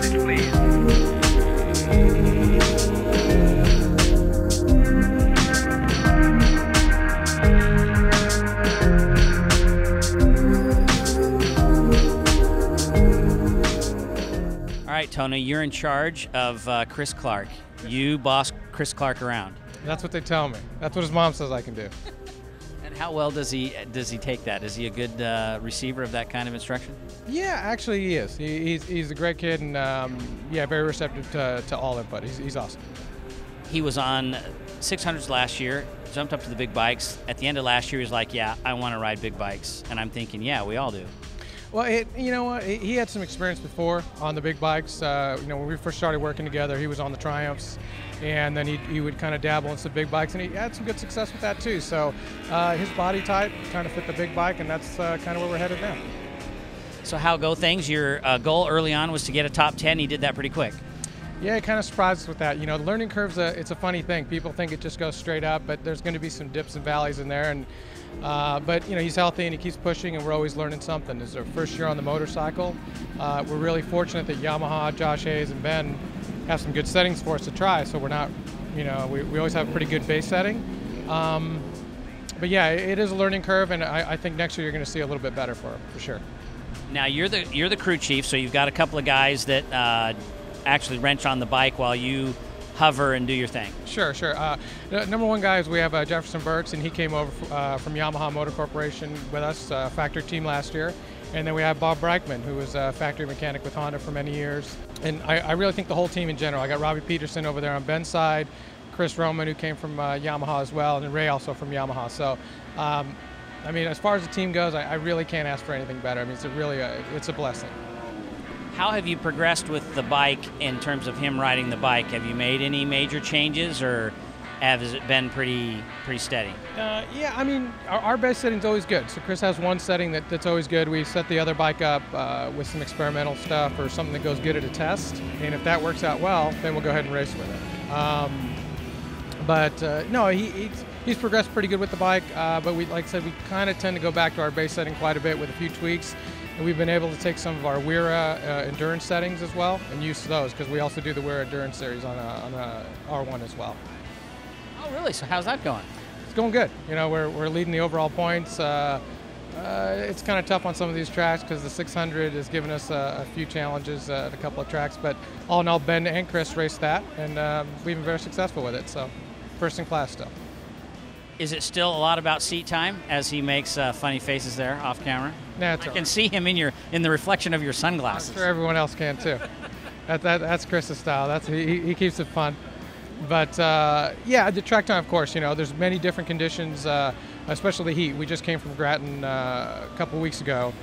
message, please. All right, Tony, you're in charge of Chris Clark. You boss Chris Clark around. That's what they tell me. That's what his mom says I can do. And how well does he take that? Is he a good receiver of that kind of instruction? Yeah, actually he is. He's a great kid and yeah, very receptive to all input. He's awesome. He was on 600s last year, jumped up to the big bikes. At the end of last year, he was like, yeah, I want to ride big bikes. And I'm thinking, yeah, we all do. Well, you know what? He had some experience before on the big bikes. You know, when we first started working together, he was on the Triumphs, and then he would kind of dabble in some big bikes, and he had some good success with that too. So his body type kind of fit the big bike, and that's kind of where we're headed now. So how go things? Your goal early on was to get a top 10. He did that pretty quick. Yeah, it kind of surprised us with that. You know, the learning curve's it's a funny thing. People think it just goes straight up, but there's going to be some dips and valleys in there. And but you know, he's healthy and he keeps pushing, and we're always learning something. This is our first year on the motorcycle. We're really fortunate that Yamaha, Josh Hayes, and Ben have some good settings for us to try. So we're not, you know, we always have a pretty good base setting. But yeah, it is a learning curve, and I think next year you're going to see a little bit better for him, for sure. Now you're the crew chief, so you've got a couple of guys that actually wrench on the bike while you hover and do your thing. Sure. The number one guy is we have Jefferson Burks, and he came over from Yamaha Motor Corporation with us, factory team last year. And then we have Bob Brackman, who was a factory mechanic with Honda for many years. And I really think the whole team in general. I got Robbie Peterson over there on Ben's side, Chris Roman, who came from Yamaha as well, and then Ray also from Yamaha. So, I mean, as far as the team goes, I really can't ask for anything better. I mean, it's a blessing. How have you progressed with the bike in terms of him riding the bike? Have you made any major changes, or has it been pretty steady? Yeah, I mean, our base setting's always good. So Chris has one setting that's always good. We set the other bike up with some experimental stuff or something that goes good at a test. And if that works out well, then we'll go ahead and race with it. No, he's progressed pretty good with the bike. But like I said, we kind of tend to go back to our base setting quite a bit with a few tweaks. And we've been able to take some of our Wera endurance settings as well and use those, because we also do the Wera endurance series on a R1 as well. Oh, really? So how's that going? It's going good. You know, we're leading the overall points. It's kind of tough on some of these tracks because the 600 has given us a few challenges at a couple of tracks. But all in all, Ben and Chris raced that, and we've been very successful with it. So first in class still. Is it still a lot about seat time as he makes funny faces there off camera? Nah, I can see him in the reflection of your sunglasses. I'm sure everyone else can too. That's Chris's style. He keeps it fun. But yeah, the track time, of course, you know, there's many different conditions, especially the heat. We just came from Grattan a couple of weeks ago,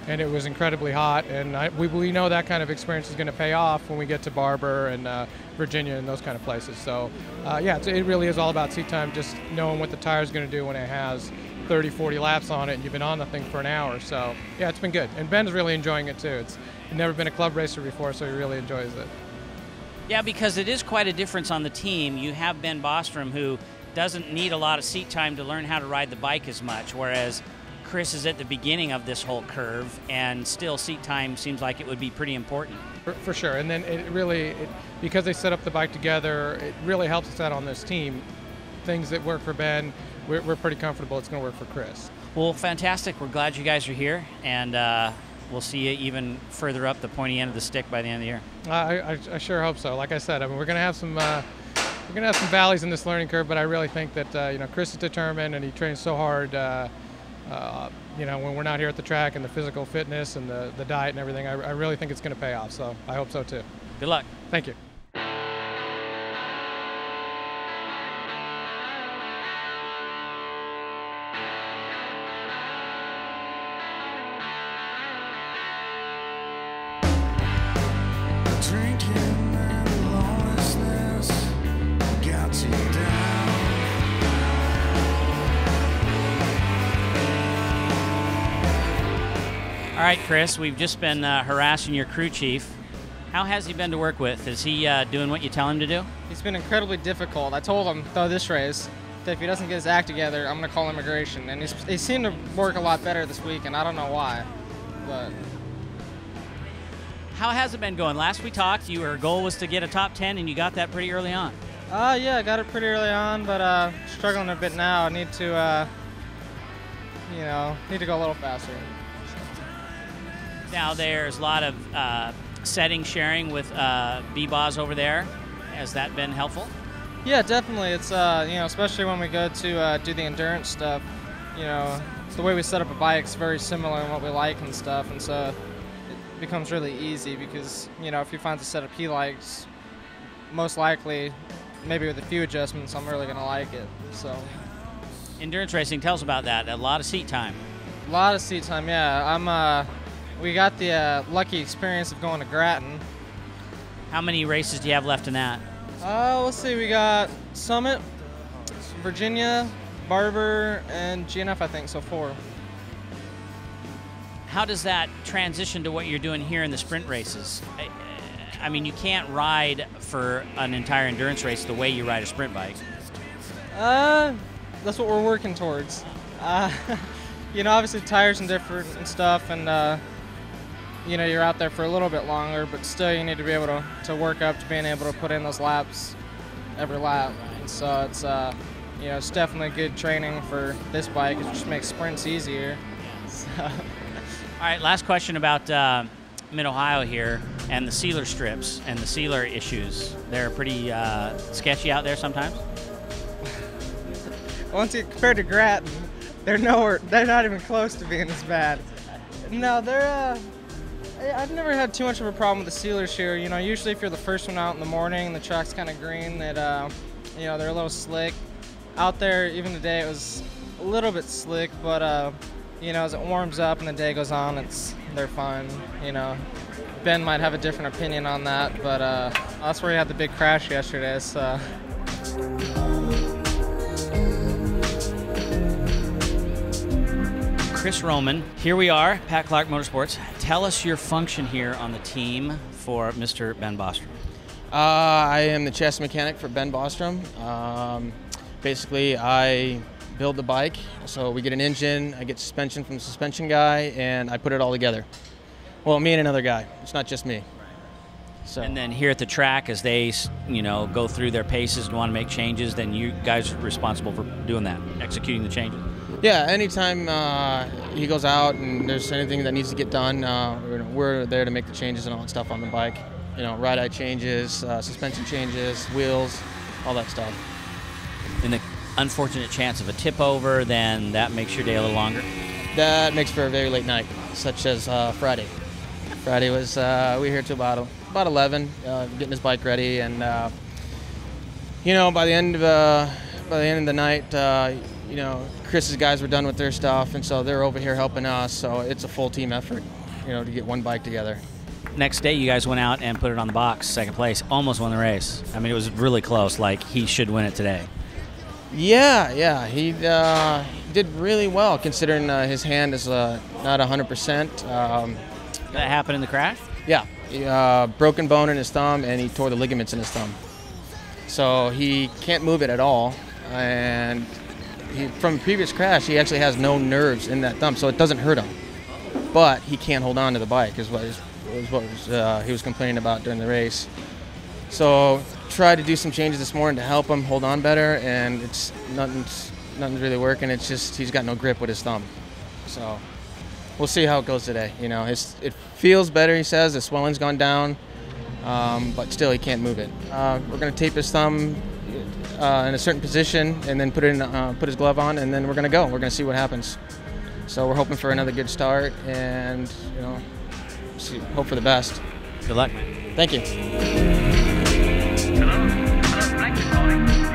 and it was incredibly hot. And we know that kind of experience is going to pay off when we get to Barber and Virginia and those kind of places. So yeah, it really is all about seat time, just knowing what the tire's going to do when it has 30, 40 laps on it, and you've been on the thing for an hour. So yeah, it's been good. And Ben's really enjoying it too. He's never been a club racer before, so he really enjoys it. Yeah, because it is quite a difference on the team. You have Ben Bostrom, who doesn't need a lot of seat time to learn how to ride the bike as much, whereas Chris is at the beginning of this whole curve, and still seat time seems like it would be pretty important. For sure, and then because they set up the bike together, it really helps us out on this team. Things that work for Ben, we're pretty comfortable it's going to work for Chris. Well, fantastic. We're glad you guys are here, and we'll see you even further up the pointy end of the stick by the end of the year. I sure hope so. Like I said, I mean, we're going to have some valleys in this learning curve, but I really think that you know, Chris is determined and he trains so hard. You know, when we're not here at the track, and the physical fitness and the diet and everything, I really think it's going to pay off. So I hope so too. Good luck. Thank you. All right, Chris, we've just been harassing your crew chief. How has he been to work with? Is he doing what you tell him to do? He's been incredibly difficult. I told him, though, this race, that if he doesn't get his act together, I'm going to call immigration. And he seemed to work a lot better this week, and I don't know why. But How has it been going? Last we talked, your goal was to get a top 10, and you got that pretty early on. Yeah, I got it pretty early on, but struggling a bit now. I need to, need to go a little faster. Now there's a lot of setting sharing with B-Boz over there. Has that been helpful? Yeah, definitely. It's especially when we go to do the endurance stuff. The way we set up a bike's very similar in what we like and stuff, and so it becomes really easy because if he finds a setup he likes, most likely, maybe with a few adjustments, I'm really gonna like it. So endurance racing, tell us about that. A lot of seat time. A lot of seat time, yeah. We got the lucky experience of going to Grattan. How many races do you have left in that? Let's see. We got Summit, Virginia, Barber, and GNF, I think, so 4. How does that transition to what you're doing here in the sprint races? I mean, you can't ride for an entire endurance race the way you ride a sprint bike. That's what we're working towards. Obviously tires and different and stuff, and you're out there for a little bit longer, but still you need to be able to work up to being able to put in those laps every lap. And so it's definitely good training for this bike. It just makes sprints easier. So. All right, last question about Mid-Ohio here and the sealer strips and the sealer issues. They're pretty sketchy out there sometimes? Once you compare to Grattan, they're not even close to being as bad. No, I've never had too much of a problem with the sealers here. Usually if you're the first one out in the morning, the track's kind of green, they're a little slick. Out there, even today, it was a little bit slick, but as it warms up and the day goes on, they're fine. Ben might have a different opinion on that, but that's where he had the big crash yesterday. So. Chris Roman, here we are, Pat Clark Motorsports. Tell us your function here on the team for Mr. Ben Bostrom. I am the chassis mechanic for Ben Bostrom. Basically, I build the bike, so we get an engine, I get suspension from the suspension guy, and I put it all together. Well, me and another guy. It's not just me. So. And then here at the track, as they, go through their paces and want to make changes, then you guys are responsible for doing that, executing the changes. Yeah, anytime he goes out and there's anything that needs to get done, we're there to make the changes and all that stuff on the bike. Ride eye changes, suspension changes, wheels, all that stuff. In the unfortunate chance of a tip over, then that makes your day a little longer? That makes for a very late night, such as Friday. Friday was, we were here till about 11, getting his bike ready, and by the end of the night, Chris's guys were done with their stuff, and so they're over here helping us. So it's a full team effort, to get one bike together. Next day, you guys went out and put it on the box, second place, almost won the race. I mean, it was really close. Like, he should win it today. Yeah, he did really well considering his hand is not 100%. That happened in the crash? Yeah, he, broken bone in his thumb, and he tore the ligaments in his thumb. So he can't move it at all, and from a previous crash, he actually has no nerves in that thumb, so it doesn't hurt him. But he can't hold on to the bike, is what he was complaining about during the race. So tried to do some changes this morning to help him hold on better, and nothing's really working. It's just he's got no grip with his thumb. So we'll see how it goes today. It feels better, he says. The swelling's gone down, but still he can't move it. We're going to tape his thumb in a certain position and then put his glove on, and then we're going to go. We're going to see what happens. So we're hoping for another good start, and hope for the best. Good luck, man. Thank you. Hello, thank you for calling.